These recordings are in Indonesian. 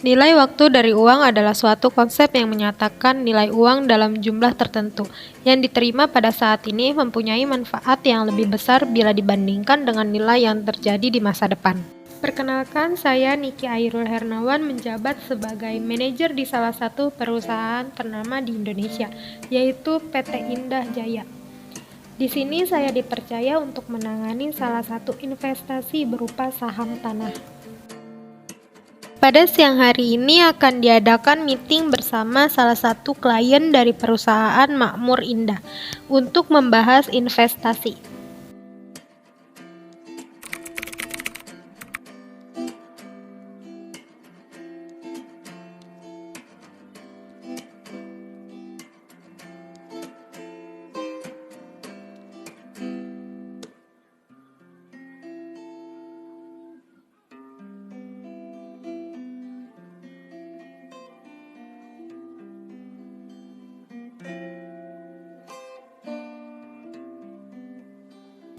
Nilai waktu dari uang adalah suatu konsep yang menyatakan nilai uang dalam jumlah tertentu yang diterima pada saat ini mempunyai manfaat yang lebih besar bila dibandingkan dengan nilai yang terjadi di masa depan. Perkenalkan, saya Niki Airul Hernawan menjabat sebagai manajer di salah satu perusahaan ternama di Indonesia, yaitu PT Indah Jaya. Di sini saya dipercaya untuk menangani salah satu investasi berupa saham tanah. Pada siang hari ini akan diadakan meeting bersama salah satu klien dari perusahaan Makmur Indah untuk membahas investasi.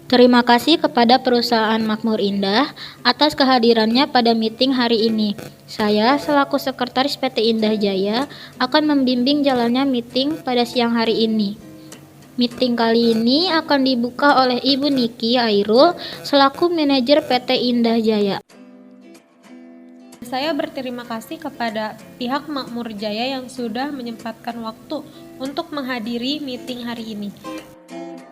Terima kasih kepada perusahaan Makmur Indah atas kehadirannya pada meeting hari ini. Saya selaku Sekretaris PT Indah Jaya akan membimbing jalannya meeting pada siang hari ini. Meeting kali ini akan dibuka oleh Ibu Niki Airul selaku manajer PT Indah Jaya. Saya berterima kasih kepada pihak Makmur Jaya yang sudah menyempatkan waktu untuk menghadiri meeting hari ini.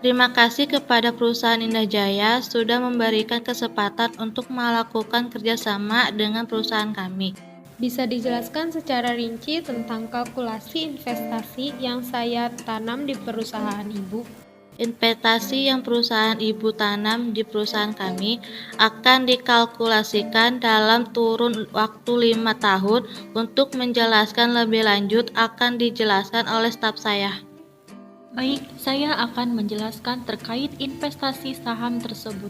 Terima kasih kepada perusahaan Indah Jaya sudah memberikan kesempatan untuk melakukan kerjasama dengan perusahaan kami. Bisa dijelaskan secara rinci tentang kalkulasi investasi yang saya tanam di perusahaan Ibu? Investasi yang perusahaan Ibu tanam di perusahaan kami akan dikalkulasikan dalam kurun waktu 5 tahun. Untuk menjelaskan lebih lanjut akan dijelaskan oleh staf saya. Baik, saya akan menjelaskan terkait investasi saham tersebut.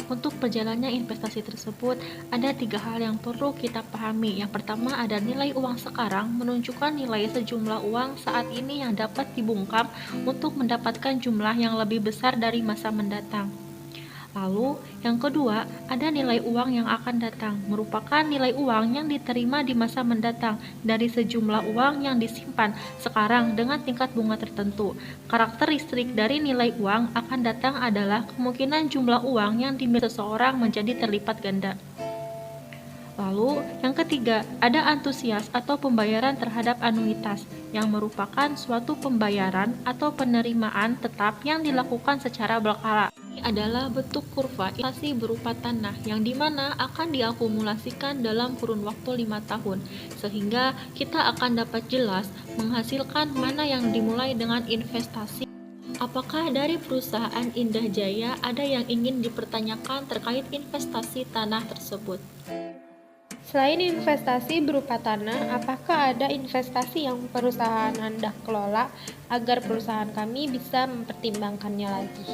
Untuk berjalannya investasi tersebut, ada 3 hal yang perlu kita pahami. Yang pertama ada nilai uang sekarang, menunjukkan nilai sejumlah uang saat ini yang dapat dibungkam untuk mendapatkan jumlah yang lebih besar dari masa mendatang. Lalu, yang kedua, ada nilai uang yang akan datang, merupakan nilai uang yang diterima di masa mendatang dari sejumlah uang yang disimpan sekarang dengan tingkat bunga tertentu. Karakteristik dari nilai uang akan datang adalah kemungkinan jumlah uang yang dimiliki seseorang menjadi terlipat ganda. Lalu, yang ketiga, ada antusias atau pembayaran terhadap anuitas, yang merupakan suatu pembayaran atau penerimaan tetap yang dilakukan secara berkala. Ini adalah bentuk kurva investasi berupa tanah, yang dimana akan diakumulasikan dalam kurun waktu 5 tahun, sehingga kita akan dapat jelas menghasilkan mana yang dimulai dengan investasi. Apakah dari perusahaan Indah Jaya ada yang ingin dipertanyakan terkait investasi tanah tersebut? Selain investasi berupa tanah, apakah ada investasi yang perusahaan Anda kelola agar perusahaan kami bisa mempertimbangkannya lagi?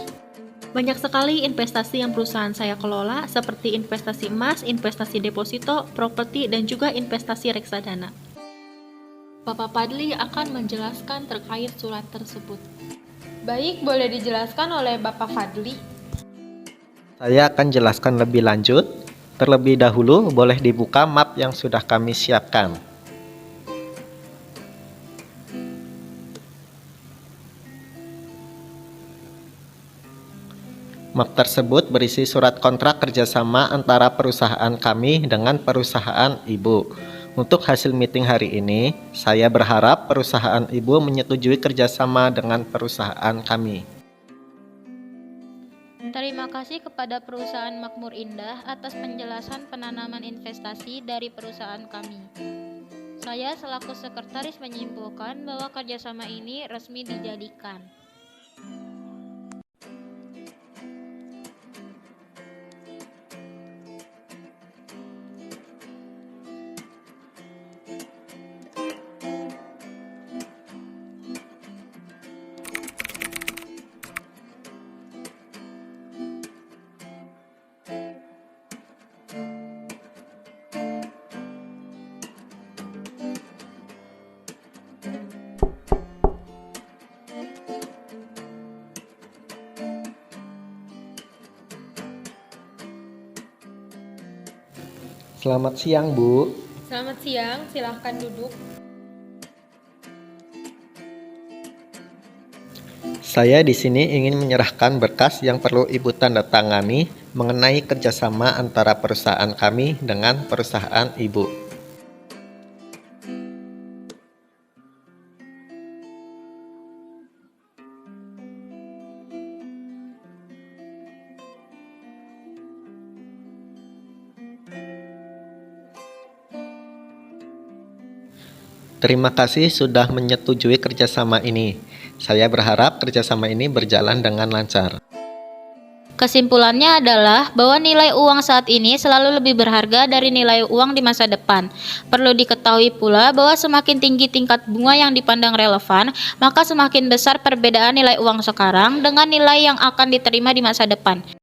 Banyak sekali investasi yang perusahaan saya kelola, seperti investasi emas, investasi deposito, properti, dan juga investasi reksadana. Bapak Padli akan menjelaskan terkait surat tersebut. Baik, boleh dijelaskan oleh Bapak Fadli. Saya akan jelaskan lebih lanjut. Terlebih dahulu, boleh dibuka map yang sudah kami siapkan. Map tersebut berisi surat kontrak kerjasama antara perusahaan kami dengan perusahaan Ibu. Untuk hasil meeting hari ini, saya berharap perusahaan Ibu menyetujui kerjasama dengan perusahaan kami. Terima kasih kepada perusahaan Makmur Indah atas penjelasan penanaman investasi dari perusahaan kami. Saya selaku sekretaris menyimpulkan bahwa kerjasama ini resmi dijadikan. Selamat siang, Bu. Selamat siang, silahkan duduk. Saya di sini ingin menyerahkan berkas yang perlu Ibu tanda tangani mengenai kerjasama antara perusahaan kami dengan perusahaan Ibu. Terima kasih sudah menyetujui kerjasama ini. Saya berharap kerjasama ini berjalan dengan lancar. Kesimpulannya adalah bahwa nilai uang saat ini selalu lebih berharga dari nilai uang di masa depan. Perlu diketahui pula bahwa semakin tinggi tingkat bunga yang dipandang relevan, maka semakin besar perbedaan nilai uang sekarang dengan nilai yang akan diterima di masa depan.